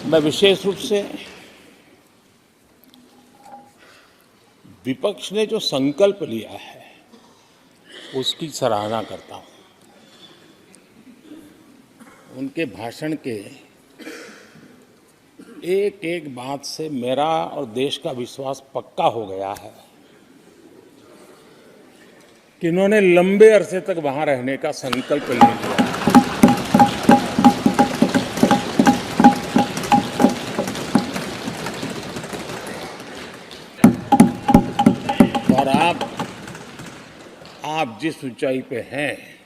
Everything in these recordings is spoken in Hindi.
मैं विशेष रूप से विपक्ष ने जो संकल्प लिया है उसकी सराहना करता हूं। उनके भाषण के एक एक बात से मेरा और देश का विश्वास पक्का हो गया है कि इन्होंने लंबे अरसे तक वहां रहने का संकल्प ले लिया। और आप जिस ऊंचाई पे हैं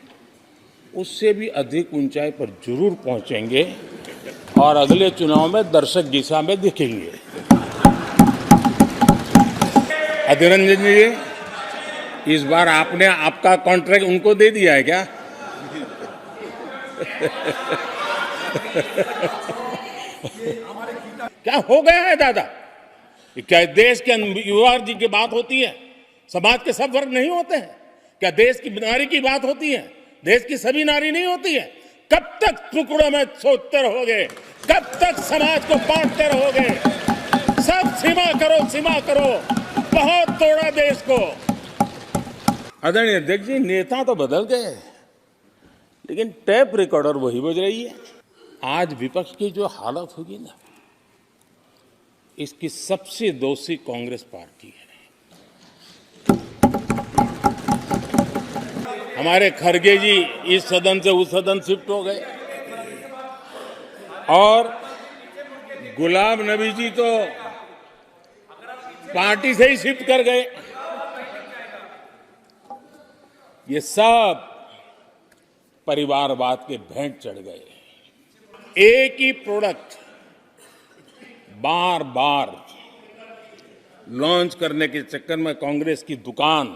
उससे भी अधिक ऊंचाई पर जरूर पहुंचेंगे और अगले चुनाव में दर्शक दिशा में दिखेंगे। अधीर रंजन जी, इस बार आपने आपका कॉन्ट्रैक्ट उनको दे दिया है क्या? क्या हो गया है दादा? क्या देश के युवा जी की बात होती है? समाज के सब वर्ग नहीं होते हैं क्या? देश की नारी की बात होती है? देश की सभी नारी नहीं होती है? कब तक टुकड़ों में सोचते रहोगे? कब तक समाज को बांटते रहोगे? सब सीमा करो, सीमा करो। बहुत तोड़ा देश को। आदरणीय अध्यक्ष जी, नेता तो बदल गए लेकिन टेप रिकॉर्डर वही बज रही है। आज विपक्ष की जो हालत होगी ना, इसकी सबसे दोषी कांग्रेस पार्टी है। हमारे खड़गे जी इस सदन से उस सदन शिफ्ट हो गए और गुलाम नबी जी तो पार्टी से ही शिफ्ट कर गए। ये सब परिवारवाद के भेंट चढ़ गए। एक ही प्रोडक्ट बार बार लॉन्च करने के चक्कर में कांग्रेस की दुकान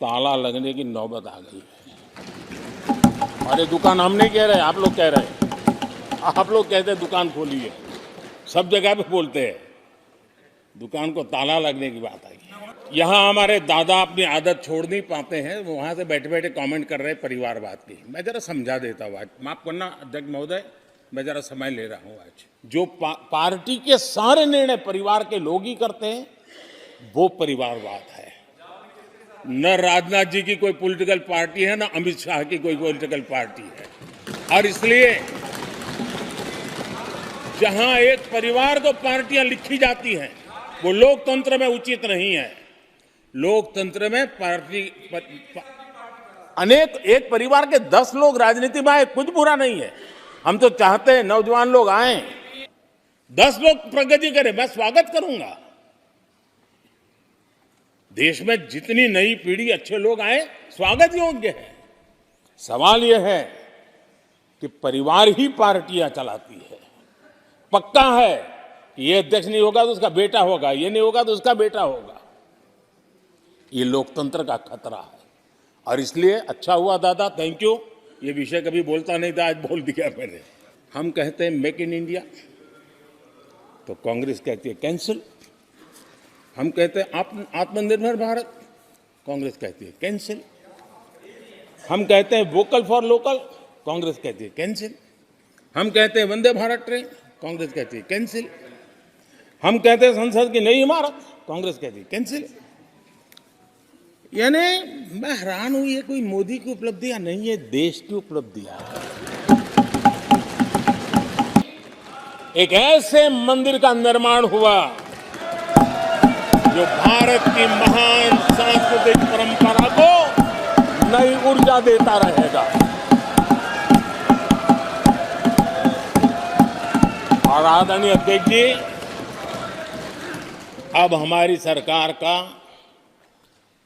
ताला लगने की नौबत आ गई है। और ये दुकान हम नहीं कह रहे, आप लोग कह रहे हैं। आप लोग कहते हैं दुकान खोली है, सब जगह पे बोलते हैं। दुकान को ताला लगने की बात आई। यहाँ हमारे दादा अपनी आदत छोड़ नहीं पाते हैं, वो वहां से बैठे बैठे कमेंट कर रहे हैं परिवारवाद की। मैं जरा समझा देता हूँ। आज माफ करना अध्यक्ष महोदय, मैं जरा समय ले रहा हूँ। आज जो पार्टी के सारे निर्णय परिवार के लोग ही करते हैं वो परिवारवाद है। न राजनाथ जी की कोई पॉलिटिकल पार्टी है, न अमित शाह की कोई पॉलिटिकल पार्टी है। और इसलिए जहां एक परिवार को पार्टियां लिखी जाती हैं वो लोकतंत्र में उचित नहीं है। लोकतंत्र में पार्टी अनेक, एक परिवार के 10 लोग राजनीति में आए, कुछ बुरा नहीं है। हम तो चाहते हैं नौजवान लोग आए, 10 लोग प्रगति करें, मैं स्वागत करूंगा। देश में जितनी नई पीढ़ी अच्छे लोग आए, स्वागत योग्य है। सवाल यह है कि परिवार ही पार्टियां चलाती है। पक्का है कि ये अध्यक्ष नहीं होगा तो उसका बेटा होगा, ये नहीं होगा तो उसका बेटा होगा। ये लोकतंत्र का खतरा है। और इसलिए अच्छा हुआ दादा, थैंक यू। ये विषय कभी बोलता नहीं था, आज बोल दिया मैंने। हम कहते हैं मेक इन इंडिया तो कांग्रेस कहती है कैंसिल। हम कहते हैं आत्मनिर्भर भारत, कांग्रेस कहती है कैंसिल। हम कहते हैं वोकल फॉर लोकल, कांग्रेस कहती है कैंसिल। हम कहते हैं वंदे भारत ट्रेन, कांग्रेस कहती है कैंसिल। हम कहते हैं संसद की नई इमारत, कांग्रेस कहती है कैंसिल। यानी मैं हैरान हूं, ये कोई मोदी की उपलब्धियां नहीं है, देश की उपलब्धियां है। एक ऐसे मंदिर का निर्माण हुआ जो भारत की महान सांस्कृतिक परंपरा को नई ऊर्जा देता रहेगा। और आदरणीय अध्यक्ष जी, अब हमारी सरकार का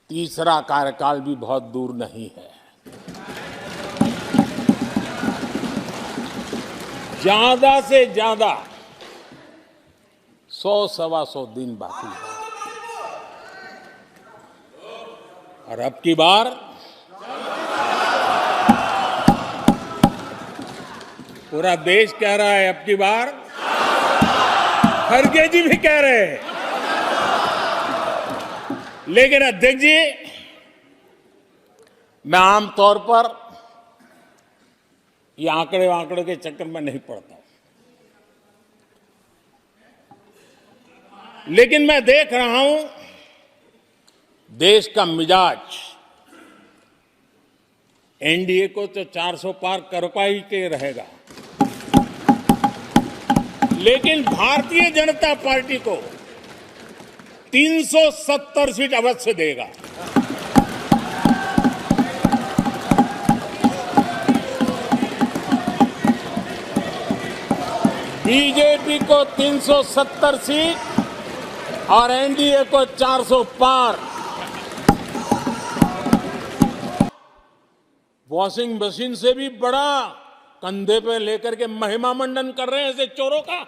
तीसरा कार्यकाल भी बहुत दूर नहीं है। ज्यादा से ज्यादा 100-125 दिन बाकी है। और अब की बार पूरा देश कह रहा है, अब की बार खड़गे जी भी कह रहे हैं। लेकिन अध्यक्ष जी, मैं आमतौर पर ये आंकड़े के चक्कर में नहीं पड़ता हूं। लेकिन मैं देख रहा हूं देश का मिजाज एनडीए को तो 400 पार कर पाई के रहेगा, लेकिन भारतीय जनता पार्टी को 370 सीट अवश्य देगा। बीजेपी को 370 सीट और एनडीए को 400 पार। वॉशिंग मशीन से भी बड़ा कंधे पे लेकर के महिमा मंडन कर रहे हैं ऐसे चोरों का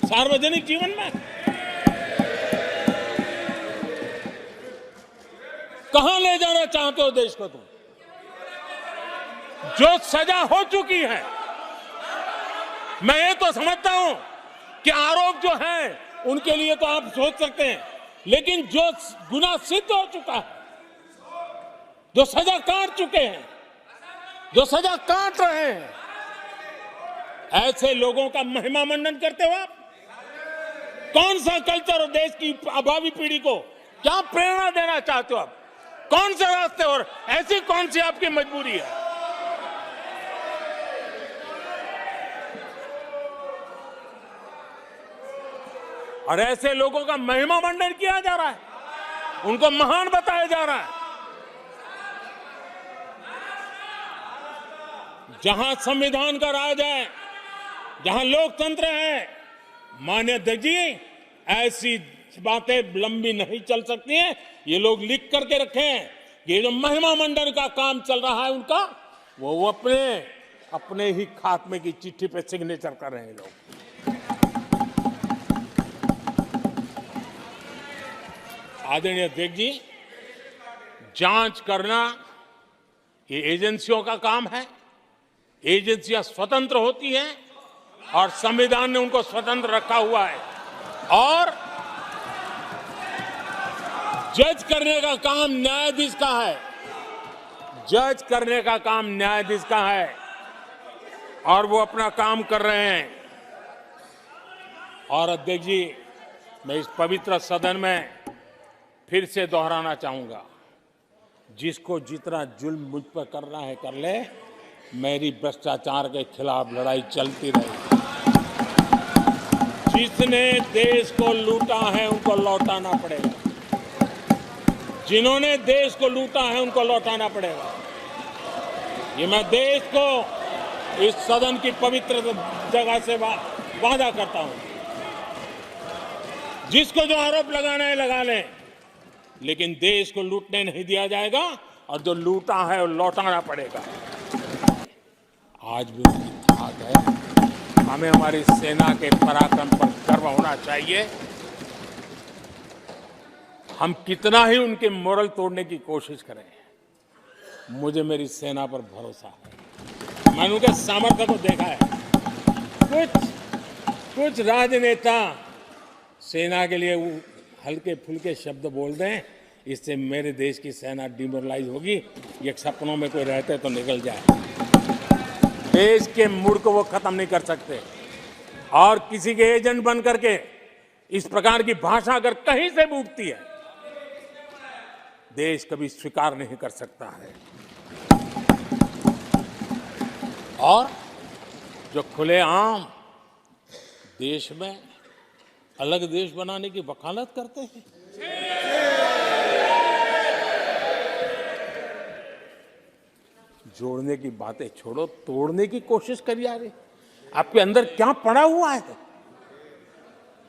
सार्वजनिक जीवन में। कहां ले जाना चाहते हो देश को तुम? जो सजा हो चुकी है, मैं ये तो समझता हूं कि आरोप जो है उनके लिए तो आप सोच सकते हैं, लेकिन जो गुनाह सिद्ध हो चुका है, जो सजा काट चुके हैं, जो सजा काट रहे हैं, ऐसे लोगों का महिमा मंडन करते हो आप? कौन सा कल्चर और देश की अभावी पीढ़ी को क्या प्रेरणा देना चाहते हो आप? कौन से रास्ते और ऐसी कौन सी आपकी मजबूरी है? और ऐसे लोगों का महिमा मंडन किया जा रहा है, उनको महान बताया जा रहा है। जहां संविधान का राज है, जहां लोकतंत्र है, माननीय अध्यक्ष जी, ऐसी बातें लंबी नहीं चल सकती हैं। ये लोग लिख करके रखें, ये जो महिमा मंडन का काम चल रहा है उनका, वो अपने ही खात्मे की चिट्ठी पे सिग्नेचर कर रहे हैं लोग। आदरणीय अध्यक्ष जी, जांच करना ये एजेंसियों का काम है। एजेंसियां स्वतंत्र होती हैं और संविधान ने उनको स्वतंत्र रखा हुआ है, और जज करने का काम न्यायाधीश का है। जज करने का काम न्यायाधीश का है और वो अपना काम कर रहे हैं। और अध्यक्ष जी, मैं इस पवित्र सदन में फिर से दोहराना चाहूंगा, जिसको जितना जुल्म मुझ पर करना है कर ले, मेरी भ्रष्टाचार के खिलाफ लड़ाई चलती रहेगी। जिसने देश को लूटा है उनको लौटाना पड़ेगा, जिन्होंने देश को लूटा है उनको लौटाना पड़ेगा। ये मैं देश को इस सदन की पवित्र जगह से वादा करता हूं। जिसको जो आरोप लगाना है लगा लें, लेकिन देश को लूटने नहीं दिया जाएगा, और जो लूटा है वो लौटाना पड़ेगा। आज भी उसकी थाक है। हमें हमारी सेना के पराक्रम पर गर्व होना चाहिए। हम कितना ही उनके मोरल तोड़ने की कोशिश करें, मुझे मेरी सेना पर भरोसा है। मैंने उनके सामर्थ्य को देखा है। कुछ राजनेता सेना के लिए हल्के फुल्के शब्द बोल दें, इससे मेरे देश की सेना डिमोरलाइज होगी। ये सपनों में कोई रहते तो निकल जाए। देश के मूड को वो खत्म नहीं कर सकते, और किसी के एजेंट बन करके इस प्रकार की भाषा अगर कहीं से भी उठती है, देश कभी स्वीकार नहीं कर सकता है। और जो खुलेआम देश में अलग देश बनाने की वकालत करते हैं, जोड़ने की बातें छोड़ो, तोड़ने की कोशिश करिए। यार, आपके अंदर क्या पड़ा हुआ है?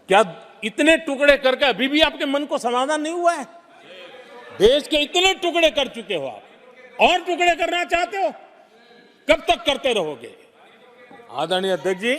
क्या इतने टुकड़े करके अभी भी आपके मन को समाधान नहीं हुआ है? देश के इतने टुकड़े कर चुके हो आप, और टुकड़े करना चाहते हो? कब तक करते रहोगे? आदरणीय अध्यक्ष जी,